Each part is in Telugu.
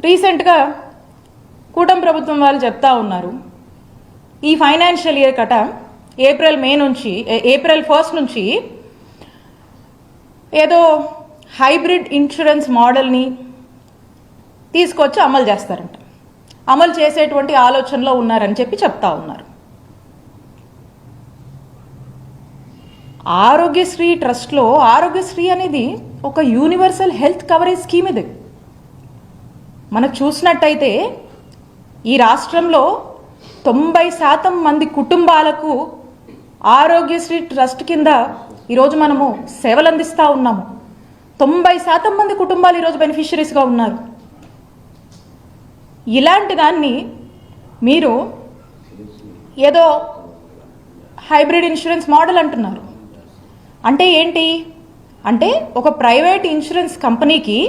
రీసెంట్గా కూటమి ప్రభుత్వం వాళ్ళు చెప్తా ఉన్నారు, ఈ ఫైనాన్షియల్ ఇయర్ కట ఏప్రిల్ 1 నుంచి ఏదో హైబ్రిడ్ ఇన్సూరెన్స్ మోడల్ని తీసుకొచ్చి అమలు చేస్తారంట. అమలు చేసేటువంటి ఆలోచనలో ఉన్నారని చెప్పి చెప్తా ఉన్నారు. ఆరోగ్యశ్రీ ట్రస్ట్లో ఆరోగ్యశ్రీ అనేది ఒక యూనివర్సల్ హెల్త్ కవరేజ్ స్కీమ్. ఇది మనకు చూసినట్టయితే ఈ రాష్ట్రంలో 90% మంది కుటుంబాలకు ఆరోగ్యశ్రీ ట్రస్ట్ కింద ఈరోజు మనము సేవలు అందిస్తూ ఉన్నాము. 90% మంది కుటుంబాలు ఈరోజు బెనిఫిషరీస్గా ఉన్నారు. ఇలాంటి దాన్ని మీరు ఏదో హైబ్రిడ్ ఇన్సూరెన్స్ మోడల్ అంటున్నారు. అంటే ఏంటి అంటే ఒక ప్రైవేట్ ఇన్సూరెన్స్ కంపెనీకి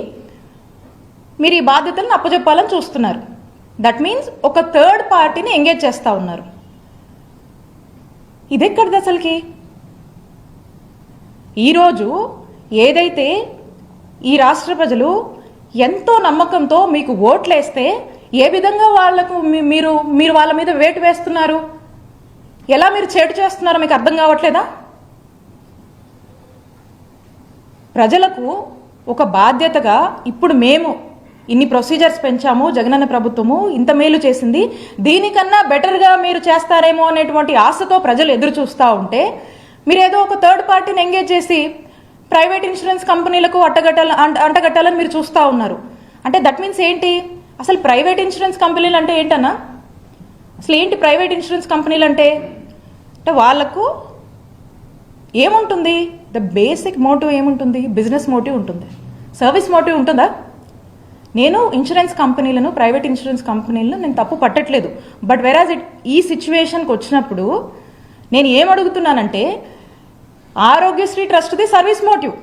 మీరు ఈ బాధ్యతలను అప్పచెప్పాలని చూస్తున్నారు. దట్ మీన్స్ ఒక థర్డ్ పార్టీని ఎంగేజ్ చేస్తూ ఉన్నారు. ఇదెక్కడిది అసలుకి? ఈరోజు ఏదైతే ఈ రాష్ట్ర ప్రజలు ఎంతో నమ్మకంతో మీకు ఓట్లేస్తే ఏ విధంగా వాళ్లకు మీరు వాళ్ళ మీద వేటు వేస్తున్నారు, ఎలా మీరు చేటు చేస్తున్నారో మీకు అర్థం కావట్లేదా? ప్రజలకు ఒక బాధ్యతగా ఇప్పుడు మేము ఇన్ని ప్రొసీజర్స్ పెంచాము, జగనన్న ప్రభుత్వము ఇంత మేలు చేసింది, దీనికన్నా బెటర్గా మీరు చేస్తారేమో అనేటువంటి ఆశతో ప్రజలు ఎదురు చూస్తూ ఉంటే మీరు ఏదో ఒక థర్డ్ పార్టీని ఎంగేజ్ చేసి ప్రైవేట్ ఇన్సూరెన్స్ కంపెనీలకు అంటగట్టాలని మీరు చూస్తూ ఉన్నారు. అంటే దట్ మీన్స్ ఏంటి? అసలు ప్రైవేట్ ఇన్సూరెన్స్ కంపెనీలు అంటే ఏంటన్నా? అసలు ఏంటి ప్రైవేట్ ఇన్సూరెన్స్ కంపెనీలు అంటే వాళ్ళకు ఏముంటుంది? ద బేసిక్ మోటివ్ ఏముంటుంది? బిజినెస్ మోటివ్ ఉంటుంది, సర్వీస్ మోటివ్ ఉంటుందా? నేను ఇన్సూరెన్స్ కంపెనీలను, ప్రైవేట్ ఇన్సూరెన్స్ కంపెనీలను నేను తప్పు పట్టట్లేదు. బట్ వెరాజ్ ఈ సిచ్యువేషన్కి వచ్చినప్పుడు నేను ఏమడుగుతున్నానంటే, ఆరోగ్యశ్రీ ట్రస్ట్ది service motive,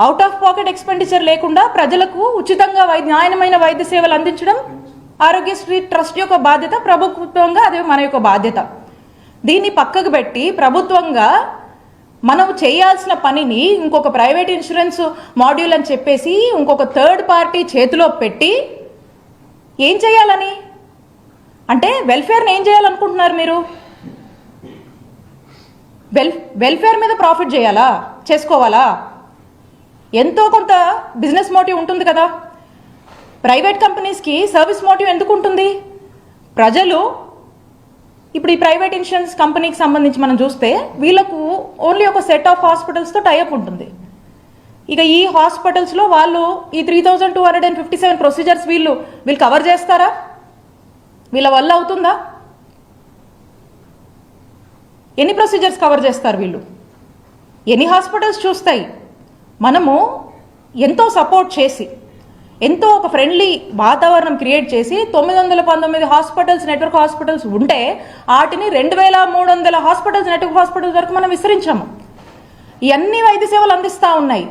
out of pocket expenditure లేకుండా ప్రజలకు ఉచితంగా నాణ్యమైన వైద్య సేవలు అందించడం ఆరోగ్యశ్రీ ట్రస్ట్ యొక్క బాధ్యత. ప్రభుత్వంగా అది మన యొక్క బాధ్యత. దీన్ని పక్కకు పెట్టి ప్రభుత్వంగా మనం చేయాల్సిన పనిని ఇంకొక ప్రైవేట్ ఇన్సూరెన్స్ మాడ్యూల్ అని చెప్పేసి ఇంకొక థర్డ్ పార్టీ చేతిలో పెట్టి ఏం చేయాలని? అంటే వెల్ఫేర్ని ఏం చేయాలనుకుంటున్నారు మీరు? వెల్ఫేర్ మీద ప్రాఫిట్ చేసుకోవాలా? ఎంతో కొంత బిజినెస్ మోటివ్ ఉంటుంది కదా. ప్రైవేట్ కంపెనీస్కి సర్వీస్ మోటివ్ ఎందుకు ఉంటుంది? ప్రజలు ఇప్పుడు ఈ ప్రైవేట్ ఇన్సూరెన్స్ కంపెనీకి సంబంధించి మనం చూస్తే వీళ్ళకు ఓన్లీ ఒక సెట్ ఆఫ్ హాస్పిటల్స్తో టైఅప్ ఉంటుంది. ఇక ఈ హాస్పిటల్స్లో వాళ్ళు ఈ 3257 ప్రొసీజర్స్ వీళ్ళు కవర్ చేస్తారా? వీళ్ళ వల్ల అవుతుందా? ఎన్ని ప్రొసీజర్స్ కవర్ చేస్తారు వీళ్ళు? ఎన్ని హాస్పిటల్స్ చూస్తాయి? మనము ఎంతో సపోర్ట్ చేసి, ఎంతో ఒక ఫ్రెండ్లీ వాతావరణం క్రియేట్ చేసి 919 హాస్పిటల్స్, నెట్వర్క్ హాస్పిటల్స్ ఉంటే వాటిని 2300 హాస్పిటల్స్, నెట్వర్క్ హాస్పిటల్స్ వరకు మనం విస్తరించాము. ఇవన్నీ వైద్య సేవలు అందిస్తూ ఉన్నాయి.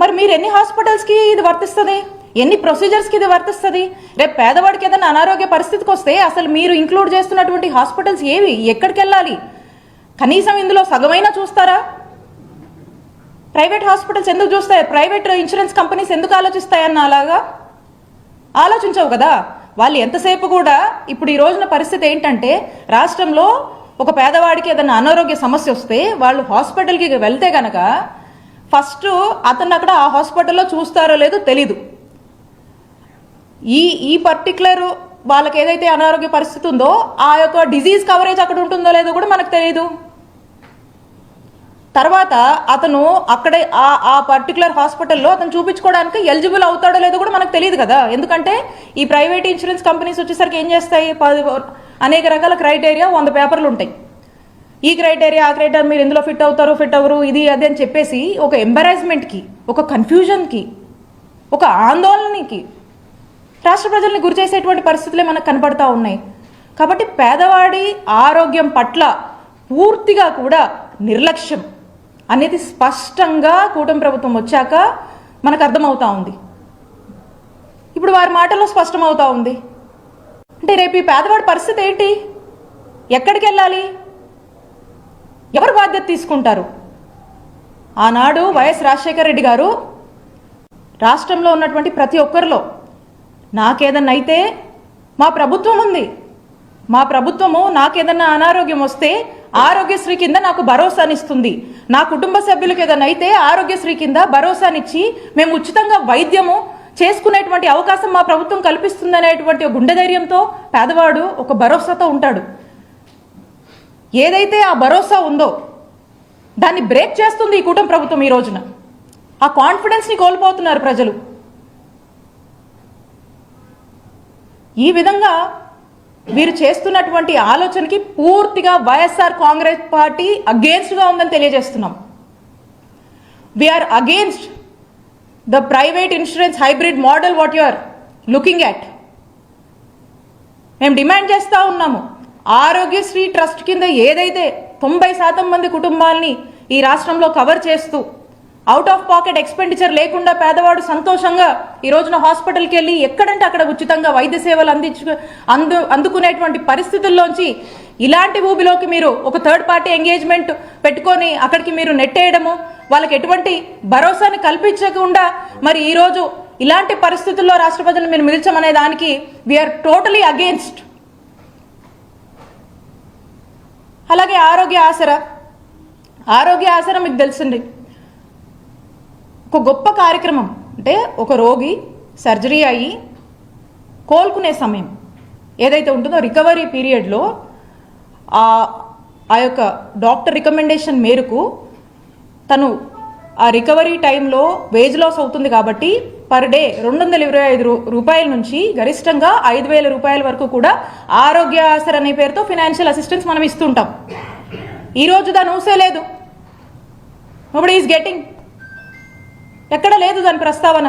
మరి మీరు ఎన్ని హాస్పిటల్స్కి ఇది వర్తిస్తుంది? ఎన్ని ప్రొసీజర్స్కి ఇది వర్తిస్తుంది? రేపు పేదవాడికి ఏదైనా అనారోగ్య పరిస్థితికి వస్తే అసలు మీరు ఇంక్లూడ్ చేస్తున్నటువంటి హాస్పిటల్స్ ఏవి, ఎక్కడికి వెళ్ళాలి? కనీసం ఇందులో సగమైనా చూస్తారా? ప్రైవేట్ హాస్పిటల్స్ ఎందుకు చూస్తాయి? ప్రైవేట్ ఇన్సూరెన్స్ కంపెనీస్ ఎందుకు ఆలోచిస్తాయన్న అలాగా ఆలోచించవు కదా. వాళ్ళు ఎంతసేపు కూడా ఇప్పుడు ఈ రోజున పరిస్థితి ఏంటంటే, రాష్ట్రంలో ఒక పేదవాడికి ఏదైనా అనారోగ్య సమస్య వస్తే వాళ్ళు హాస్పిటల్కి వెళ్తే కనుక ఫస్ట్ అతను అక్కడ ఆ హాస్పిటల్లో చూస్తారో లేదో తెలీదు. ఈ పర్టికులర్ వాళ్ళకి ఏదైతే అనారోగ్య పరిస్థితి ఉందో ఆ యొక్క డిజీజ్ కవరేజ్ అక్కడ ఉంటుందో లేదో కూడా మనకు తెలియదు. తర్వాత అతను అక్కడే ఆ పర్టికులర్ హాస్పిటల్లో అతను చూపించుకోవడానికి ఎలిజిబుల్ అవుతాడో లేదో కూడా మనకు తెలియదు కదా. ఎందుకంటే ఈ ప్రైవేట్ ఇన్సూరెన్స్ కంపెనీస్ వచ్చేసరికి ఏం చేస్తాయి? అనేక రకాల క్రైటీరియా, 100 పేపర్లు ఉంటాయి. ఈ క్రైటీరియా, ఆ క్రైటీరియా, మీరు ఎందులో ఫిట్ అవ్వరు, ఇది అది అని చెప్పేసి ఒక ఎంబరాస్మెంట్కి, ఒక కన్ఫ్యూజన్కి, ఒక ఆందోళనకి రాష్ట్ర ప్రజల్ని గురి చేసేటువంటి పరిస్థితులే మనకు కనపడతా ఉన్నాయి. కాబట్టి పేదవాడి ఆరోగ్యం పట్ల పూర్తిగా కూడా నిర్లక్ష్యం అనేది స్పష్టంగా కూటమి ప్రభుత్వం వచ్చాక మనకు అర్థమవుతా ఉంది. ఇప్పుడు వారి మాటల్లో స్పష్టమవుతా ఉంది. అంటే రేపు ఈ పేదవాడి పరిస్థితి ఏంటి? ఎక్కడికి వెళ్ళాలి? ఎవరు బాధ్యత తీసుకుంటారు? ఆనాడు వైఎస్ రాజశేఖర రెడ్డి గారు రాష్ట్రంలో ఉన్నటువంటి ప్రతి ఒక్కరిలో నాకేదన్నా అయితే మా ప్రభుత్వం ఉంది, మా ప్రభుత్వము నాకేదన్నా అనారోగ్యం వస్తే ఆరోగ్యశ్రీ కింద నాకు భరోసానిస్తుంది. నా కుటుంబ సభ్యులకు ఏదైనా అయితే ఆరోగ్యశ్రీ కింద భరోసానిచ్చి మేము ఉచితంగా వైద్యము చేసుకునేటువంటి అవకాశం మా ప్రభుత్వం కల్పిస్తుందనేటువంటి గుండె ధైర్యంతో పేదవాడు ఒక భరోసాతో ఉంటాడు. ఏదైతే ఆ భరోసా ఉందో దాన్ని బ్రేక్ చేస్తుంది ఈ కూటమి ప్రభుత్వం. ఈ రోజున ఆ కాన్ఫిడెన్స్ని కోల్పోతున్నారు ప్రజలు. ఈ విధంగా వీరు చేస్తున్నటువంటి ఆలోచనకి పూర్తిగా వైఎస్ఆర్ కాంగ్రెస్ పార్టీ అగేన్స్ట్గా ఉందని తెలియజేస్తున్నాం. We are against the private insurance hybrid model what you are looking at. మేము డిమాండ్ చేస్తూ ఉన్నాము, ఆరోగ్యశ్రీ ట్రస్ట్ కింద ఏదైతే 90% మంది కుటుంబాలని ఈ రాష్ట్రంలో కవర్ చేస్తూ అవుట్ ఆఫ్ పాకెట్ ఎక్స్పెండిచర్ లేకుండా పేదవాడు సంతోషంగా ఈ రోజున హాస్పిటల్కి వెళ్ళి ఎక్కడంటే అక్కడ ఉచితంగా వైద్య సేవలు అందుకునేటువంటి పరిస్థితుల్లోంచి ఇలాంటి ఊబిలోకి మీరు ఒక థర్డ్ పార్టీ ఎంగేజ్మెంట్ పెట్టుకొని అక్కడికి మీరు నెట్టేయడము, వాళ్ళకి ఎటువంటి భరోసాని కల్పించకుండా మరి ఈరోజు ఇలాంటి పరిస్థితుల్లో రాష్ట్ర ప్రజలు మీరు మిల్చమనే దానికి వీఆర్ టోటలీ అగేన్స్ట్. అలాగే ఆరోగ్య ఆసరా మీకు తెలిసింది ఒక గొప్ప కార్యక్రమం. అంటే ఒక రోగి సర్జరీ అయ్యి కోలుకునే సమయం ఏదైతే ఉంటుందో రికవరీ పీరియడ్లో ఆ యొక్క డాక్టర్ రికమెండేషన్ మేరకు తను ఆ రికవరీ టైంలో వేజ్ లాస్ అవుతుంది కాబట్టి పర్ డే 225 రూపాయల నుంచి గరిష్టంగా 5,000 రూపాయల వరకు కూడా ఆరోగ్య ఆసరా అనే పేరుతో ఫినాన్షియల్ అసిస్టెన్స్ మనం ఇస్తుంటాం. ఈరోజు దాని ఊసే లేదు. నోబడీ ఈజ్ గెటింగ్, ఎక్కడ లేదు దాని ప్రస్తావన.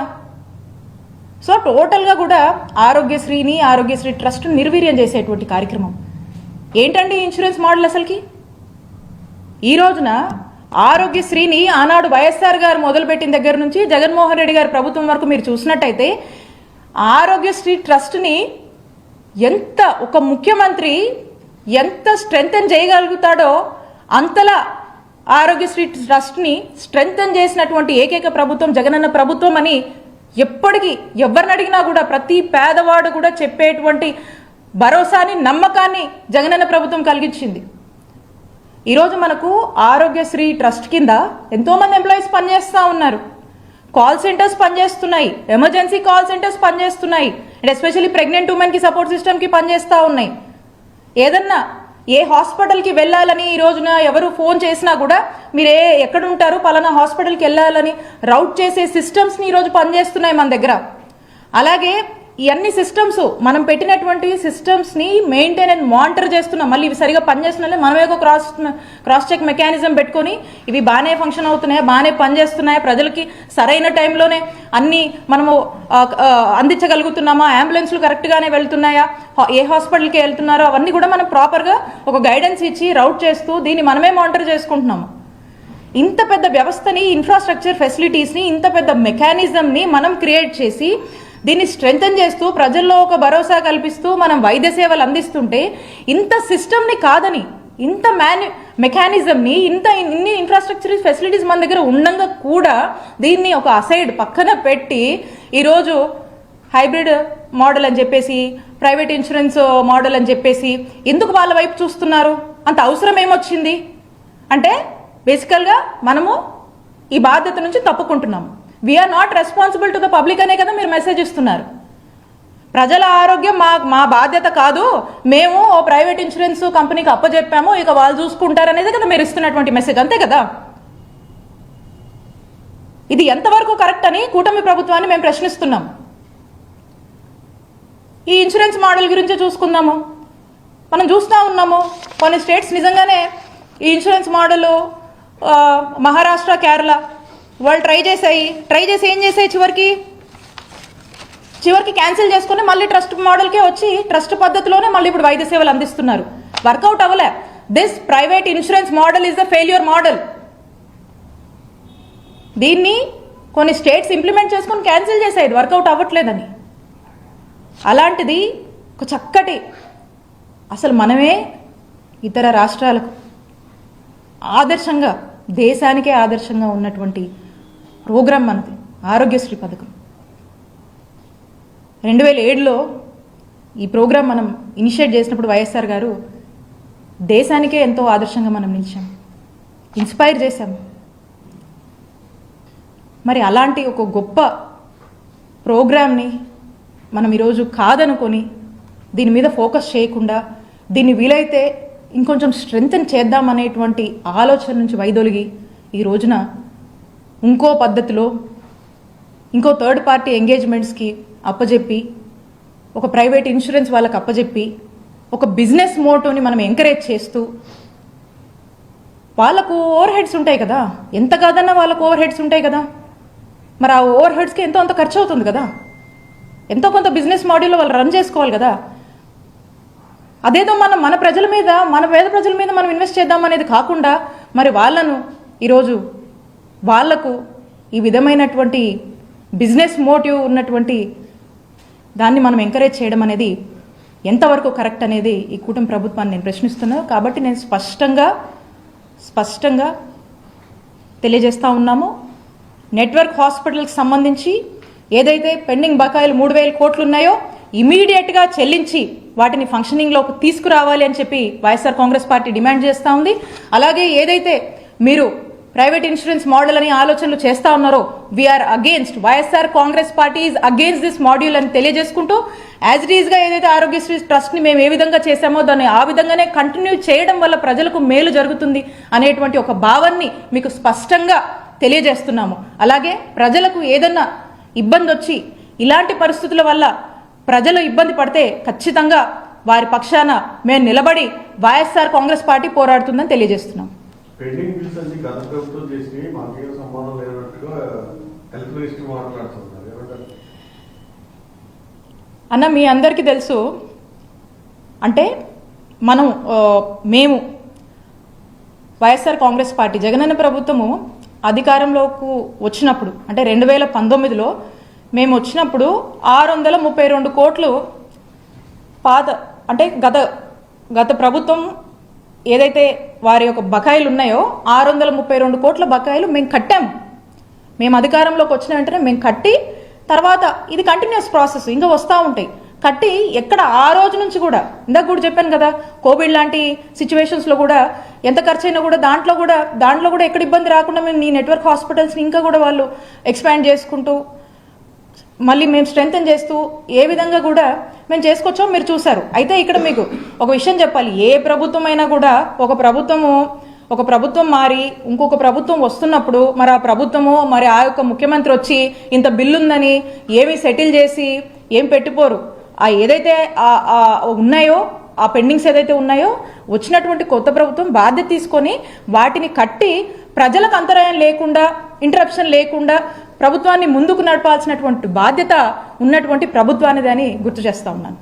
సో టోటల్గా కూడా ఆరోగ్యశ్రీ ట్రస్ట్ నిర్వీర్యం చేసేటువంటి కార్యక్రమం ఏంటండి ఇన్సూరెన్స్ మోడల్ అసలుకి. ఈ రోజున ఆరోగ్యశ్రీని ఆనాడు వైఎస్ఆర్ గారు మొదలుపెట్టిన దగ్గర నుంచి జగన్మోహన్ రెడ్డి గారి ప్రభుత్వం వరకు మీరు చూసినట్టయితే ఆరోగ్యశ్రీ ట్రస్ట్ని ఎంత ఒక ముఖ్యమంత్రి ఎంత స్ట్రెంగ్తన్ చేయగలుగుతాడో అంతలా ఆరోగ్యశ్రీ ట్రస్ట్ని స్ట్రెంగ్తన్ చేసినటువంటి ఏకైక ప్రభుత్వం జగనన్న ప్రభుత్వం అని ఎప్పటికీ ఎవరిని అడిగినా కూడా ప్రతి పేదవాడు కూడా చెప్పేటువంటి భరోసాని నమ్మకాన్ని జగనన్న ప్రభుత్వం కలిగించింది. ఈరోజు మనకు ఆరోగ్యశ్రీ ట్రస్ట్ కింద ఎంతోమంది ఎంప్లాయీస్ పనిచేస్తూ ఉన్నారు. కాల్ సెంటర్స్ పనిచేస్తున్నాయి, ఎమర్జెన్సీ కాల్ సెంటర్స్ పనిచేస్తున్నాయి, అండ్ ఎస్పెషల్లీ ప్రెగ్నెంట్ ఉమెన్కి సపోర్ట్ సిస్టమ్కి పనిచేస్తూ ఉన్నాయి. ఏదన్నా ఏ హాస్పిటల్కి వెళ్ళాలని ఈ రోజున ఎవరు ఫోన్ చేసినా కూడా మీరు ఎక్కడ ఉంటారు పలానా హాస్పిటల్కి వెళ్ళాలని రౌట్ చేసే సిస్టమ్స్ని ఈరోజు పనిచేస్తున్నాయి మన దగ్గర. అలాగే ఈ అన్ని సిస్టమ్స్ మనం పెట్టినటువంటి సిస్టమ్స్ని మెయింటైన్ అండ్ మానిటర్ చేస్తున్నాం. మళ్ళీ ఇవి సరిగా పనిచేస్తున్నాయి మనమే ఒక క్రాస్ చెక్ మెకానిజం పెట్టుకొని ఇవి బాగానే ఫంక్షన్ అవుతున్నాయా, బాగానే పనిచేస్తున్నాయా, ప్రజలకి సరైన టైంలోనే అన్ని మనము అందించగలుగుతున్నామా, అంబులెన్స్లు కరెక్ట్గానే వెళ్తున్నాయా, ఏ హాస్పిటల్కి వెళ్తున్నారో అవన్నీ కూడా మనం ప్రాపర్గా ఒక గైడెన్స్ ఇచ్చి రౌట్ చేస్తూ దీన్ని మనమే మానిటర్ చేసుకుంటున్నాము. ఇంత పెద్ద వ్యవస్థని, ఇన్ఫ్రాస్ట్రక్చర్ ఫెసిలిటీస్ని, ఇంత పెద్ద మెకానిజంని మనం క్రియేట్ చేసి దీన్ని స్ట్రెంగ్తన్ చేస్తూ ప్రజల్లో ఒక భరోసా కల్పిస్తూ మనం వైద్య సేవలు అందిస్తుంటే ఇంత సిస్టమ్ని కాదని, ఇంత మెకానిజంని, ఇన్ని ఇన్ఫ్రాస్ట్రక్చర్ ఫెసిలిటీస్ మన దగ్గర ఉండగా కూడా దీన్ని ఒక అసైడ్ పక్కన పెట్టి ఈరోజు హైబ్రిడ్ మోడల్ అని చెప్పేసి, ప్రైవేట్ ఇన్సూరెన్స్ మోడల్ అని చెప్పేసి ఎందుకు వాళ్ళ వైపు చూస్తున్నారు? అంత అవసరం ఏమొచ్చింది అంటే బేసికల్గా మనము ఈ బాధ్యత నుంచి తప్పుకుంటున్నాము. We are not responsible to the public అనే కదా మీరు మెసేజ్ ఇస్తున్నారు. ప్రజల ఆరోగ్యం మా బాధ్యత కాదు, మేము ఓ ప్రైవేట్ ఇన్సూరెన్స్ కంపెనీకి అప్పచెప్పాము, ఇక వాళ్ళు చూసుకుంటారనేది కదా మీరు ఇస్తున్నటువంటి మెసేజ్, అంతే కదా. ఇది ఎంతవరకు కరెక్ట్ అని కూటమి ప్రభుత్వాన్ని మేము ప్రశ్నిస్తున్నాం. ఈ ఇన్సూరెన్స్ మోడల్ గురించి చూసుకుందాము. మనం చూస్తూ ఉన్నాము కొన్ని స్టేట్స్ నిజంగానే ఈ ఇన్సూరెన్స్ మోడల్ మహారాష్ట్ర, కేరళ వాళ్ళు ట్రై చేసి ఏం చేసాయి, చివరికి క్యాన్సిల్ చేసుకుని మళ్ళీ ట్రస్ట్ మోడల్కే వచ్చి ట్రస్ట్ పద్ధతిలోనే మళ్ళీ ఇప్పుడు వైద్య సేవలు అందిస్తున్నారు. వర్కౌట్ అవ్వలే. This private insurance model is the failure model. దీన్ని కొన్ని స్టేట్స్ ఇంప్లిమెంట్ చేసుకుని క్యాన్సిల్ చేసాయి వర్కౌట్ అవ్వట్లేదని. అలాంటిది ఒక చక్కటి, అసలు మనమే ఇతర రాష్ట్రాలకు ఆదర్శంగా, దేశానికే ఆదర్శంగా ఉన్నటువంటి ప్రోగ్రాం మనది ఆరోగ్యశ్రీ పథకం. 2007లో ఈ ప్రోగ్రాం మనం ఇనిషియేట్ చేసినప్పుడు వైఎస్ఆర్ గారు దేశానికే ఎంతో ఆదర్శంగా మనం నిలిచాం, ఇన్స్పైర్ చేశాం. మరి అలాంటి ఒక గొప్ప ప్రోగ్రామ్ని మనం ఈరోజు కాదనుకొని దీని మీద ఫోకస్ చేయకుండా దీన్ని వీలైతే ఇంకొంచెం స్ట్రెంగ్తన్ చేద్దామనేటువంటి ఆలోచన నుంచి వైదొలిగి ఈ రోజున ఇంకో పద్ధతిలో ఇంకో థర్డ్ పార్టీ ఎంగేజ్మెంట్స్కి అప్పజెప్పి ఒక ప్రైవేట్ ఇన్సూరెన్స్ వాళ్ళకి అప్పజెప్పి ఒక బిజినెస్ మోటోని మనం ఎంకరేజ్ చేస్తూ వాళ్ళకు ఓవర్ హెడ్స్ ఉంటాయి కదా, ఎంత కాదన్నా వాళ్ళకు ఓవర్ హెడ్స్ ఉంటాయి కదా. మరి ఆ ఓవర్ హెడ్స్కి ఎంతో అంత ఖర్చు అవుతుంది కదా, ఎంతో కొంత బిజినెస్ మోడల్లో వాళ్ళు రన్ చేసుకోవాలి కదా. అదేదో మనం మన ప్రజల మీద, మన పేద ప్రజల మీద మనం ఇన్వెస్ట్ చేద్దామనేది కాకుండా మరి వాళ్ళను ఈరోజు వాళ్లకు ఈ విధమైనటువంటి బిజినెస్ మోటివ్ ఉన్నటువంటి దాన్ని మనం ఎంకరేజ్ చేయడం అనేది ఎంతవరకు కరెక్ట్ అనేది ఈ కూటమి ప్రభుత్వాన్ని నేను ప్రశ్నిస్తున్నాను. కాబట్టి నేను స్పష్టంగా తెలియజేస్తూ ఉన్నాము. నెట్వర్క్ హాస్పిటల్కి సంబంధించి ఏదైతే పెండింగ్ బకాయిలు 3,000 కోట్లు ఉన్నాయో ఇమీడియట్గా చెల్లించి వాటిని ఫంక్షనింగ్లోకి తీసుకురావాలి అని చెప్పి వైఎస్ఆర్ కాంగ్రెస్ పార్టీ డిమాండ్ చేస్తూ ఉంది. అలాగే ఏదైతే మీరు ప్రైవేట్ ఇన్సూరెన్స్ మోడల్ అని ఆలోచనలు చేస్తా ఉన్నారో we are against, YSR Congress Party is against this module అని తెలియజేసుకుంటూ యాజ్ ఇట్ ఈస్గా ఏదైతే ఆరోగ్యశ్రీ ట్రస్ట్ని మేము ఏ విధంగా చేశామో దాన్ని ఆ విధంగానే కంటిన్యూ చేయడం వల్ల ప్రజలకు మేలు జరుగుతుంది అనేటువంటి ఒక భావాన్ని మీకు స్పష్టంగా తెలియజేస్తున్నాము. అలాగే ప్రజలకు ఏదన్నా ఇబ్బంది వచ్చి ఇలాంటి పరిస్థితుల వల్ల ప్రజలు ఇబ్బంది పడితే ఖచ్చితంగా వారి పక్షాన మేము నిలబడి వైఎస్ఆర్ కాంగ్రెస్ పార్టీ పోరాడుతుందని తెలియజేస్తున్నాం. పెండింగ్ బిల్స్ అన్ని గత ప్రభుత్వం చేసి మాకేం సంబంధం లేనట్టుగా హెల్త్ మినిస్టర్ మాట్లాడుతున్నారు. అన్న మీ అందరికీ తెలుసు, అంటే మేము వైఎస్ఆర్ కాంగ్రెస్ పార్టీ జగనన్న ప్రభుత్వము అధికారంలోకి వచ్చినప్పుడు అంటే 2019లో మేము వచ్చినప్పుడు 632 కోట్లు పాత అంటే గత ప్రభుత్వం ఏదైతే వారి యొక్క బకాయిలు ఉన్నాయో 632 కోట్ల బకాయిలు మేము కట్టాము. మేము అధికారంలోకి వచ్చిన వెంటనే మేము కట్టి తర్వాత ఇది కంటిన్యూస్ ప్రాసెస్ ఇంకా వస్తూ ఉంటాయి. కట్టి ఎక్కడ ఆ రోజు నుంచి కూడా ఇందాక కూడా చెప్పాను కదా, కోవిడ్ లాంటి సిచ్యువేషన్స్లో కూడా ఎంత ఖర్చు అయినా కూడా దాంట్లో కూడా ఎక్కడ ఇబ్బంది రాకుండా మేము ఈ నెట్వర్క్ హాస్పిటల్స్ని ఇంకా కూడా వాళ్ళు ఎక్స్పాండ్ చేసుకుంటూ మళ్ళీ మేము స్ట్రెంగ్తన్ చేస్తూ ఏ విధంగా కూడా మేము చేసుకొచ్చామో మీరు చూసారు. అయితే ఇక్కడ మీకు ఒక విషయం చెప్పాలి, ఏ ప్రభుత్వం అయినా కూడా ఒక ప్రభుత్వం మారి ఇంకొక ప్రభుత్వం వస్తున్నప్పుడు మరి ఆ ప్రభుత్వము మరి ఆ యొక్క ముఖ్యమంత్రి వచ్చి ఇంత బిల్లు ఉందని ఏమి సెటిల్ చేసి ఏం పెట్టిపోరు. ఆ ఏదైతే ఉన్నాయో ఆ పెండింగ్స్ ఏదైతే ఉన్నాయో వచ్చినటువంటి కొత్త ప్రభుత్వం బాధ్యత తీసుకొని వాటిని కట్టి ప్రజలకు అంతరాయం లేకుండా ఇంటరప్షన్ లేకుండా ప్రభుత్వాన్ని ముందుకు నడపాల్సినటువంటి బాధ్యత ఉన్నటువంటి ప్రభుత్వానిదని గుర్తు చేస్తా ఉన్నాను.